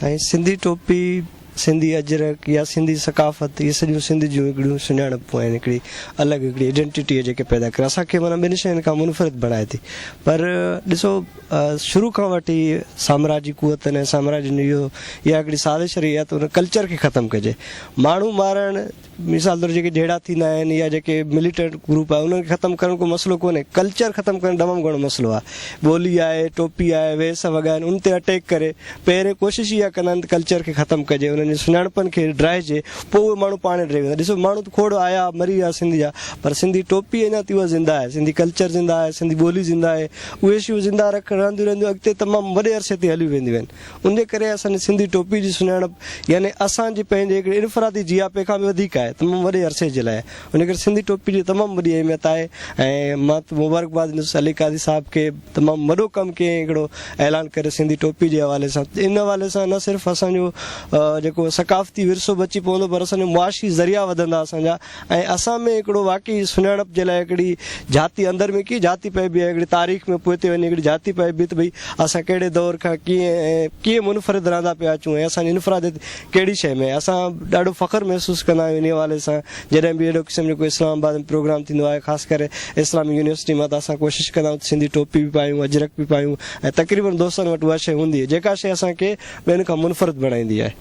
ऐं सिंधी टोपी, सिंधी अजरक या सिंधी सकाफ़त, इहे सॼियूं सिंध जूं हिकिड़ियूं सुञाणपूं आहिनि, हिकिड़ी अलॻि हिकिड़ी आइडेंटिटी जेके पैदा करे असांखे माना ॿिनि शयुनि खां मुनफ़रिद बणाए थी। पर ॾिसो शुरू खां वठी साम्राजी कुवतनि ऐं साम्राजी इहो इहा हिकिड़ी साज़िश रही आहे त उन कल्चर खे ख़तमु कजे। माण्हू मारणु मिसाल तौरु जेके जहिड़ा थींदा आहिनि या जेके मिलिटेंट ग्रुप आहे उन्हनि खे ख़तमु करणु को मसइलो कोन्हे, कल्चर ख़तमु करणु तमामु घणो मसइलो आहे। ॿोली आहे, टोपी आहे, वेस वॻा आहिनि, उन ते अटैक करे पहिरें कोशिशि इहा कंदा आहिनि त कल्चर खे ख़तमु कजे, उन्हनि जी सुञाणपनि खे ड्राइजे, पोइ उहे माण्हू पाण ड्राइ वेंदा। ॾिसो माण्हू त खोड़ आया मरी विया सिंध जा, पर सिंधी टोपी अञा थी उहा ज़िंदा आहे, सिंधी कल्चर ज़िंदा आहे, सिंधी ॿोली ज़िंदा आहे। उहे शयूं ज़िंदा रहंदियूं अॻिते तमामु वॾे अरसे ते हली वेंदियूं आहिनि। उनजे करे असांजी सिंधी टोपी जी सुञाणप यानी असांजी पंहिंजे हिकिड़े इनफ़रादी जियापे खां बि वधीक आहे, तमामु वॾे अरसे जे लाइ। उन करे सिंधी टोपी जी तमामु वॾी अहमियत आहे ऐं मां मुबारकबाद ॾिनुसि अली काज़ी साहिब खे, तमामु वॾो कमु कयईं हिकिड़ो ऐलान करे सिंधी टोपी जे हवाले सां। इन हवाले सां न सिर्फ़ु असांजो जेको सकाफ़ती विरसो बची पवंदो, पर असांजो मुआशी ज़रिया वधंदा असांजा, ऐं असां में हिकिड़ो वाक़ई सुञाणप जे लाइ हिकिड़ी जाती अंदरि में की जाती पइबी आहे, हिकिड़ी तारीख़ में पोइ ते वञी हिकिड़ी जाती पइबी त भई असां कहिड़े दौर खां कीअं मुनफ़रिद रहंदा पिया अचूं ऐं असांजी इनफ़रादियत कहिड़ी शइ में। असां ॾाढो फ़ख़्रु महसूसु कंदा आहियूं इन हवाले सां। जॾहिं बि अहिड़ो क़िस्म जो कोई इस्लामाबाद में प्रोग्राम थींदो आहे, ख़ासि करे इस्लामी यूनिवर्सिटी मां, त असां कोशिशि कंदा आहियूं त सिंधी टोपी बि पायूं, अजरक बि पायूं, ऐं तक़रीबन दोस्तनि वटि उहा शइ हूंदी आहे जेका शइ असांखे ॿियनि खां मुनफ़रिद बणाईंदी आहे।